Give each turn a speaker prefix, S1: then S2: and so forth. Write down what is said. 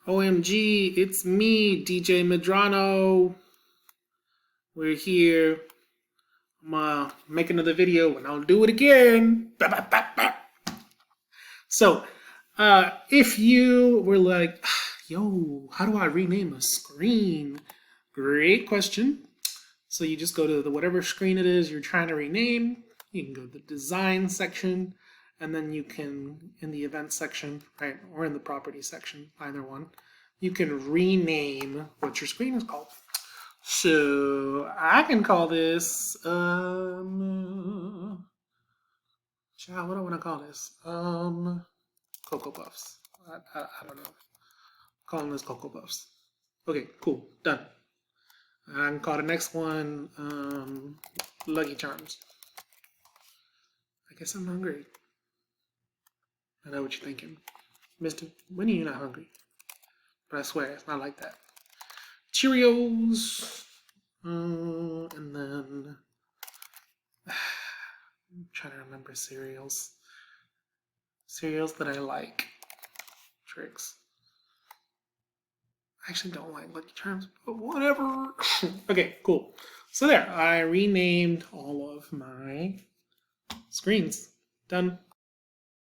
S1: OMG, it's me, DJ Medrano. We're here. I'm gonna make another video and I'll do it again. So, if you were like, yo, how do I rename a screen? Great question. So you just go to the whatever screen it is you're trying to rename. You can go to the design section, and then you can, in the event section, right, or in the property section, either one, you can rename what your screen is called. So I can call this, child, what do I want to call this? Cocoa Puffs. I don't know. Calling this Cocoa Puffs. Okay, cool, done. I can call the next one Lucky Charms. I guess I'm hungry. I know what you're thinking. Mister, when are you not hungry? But I swear, it's not like that. Cheerios. And then I'm trying to remember cereals. Cereals that I like. Tricks. I actually don't like Lucky Charms, but whatever. Okay, cool. So there, I renamed all of my screens. Done.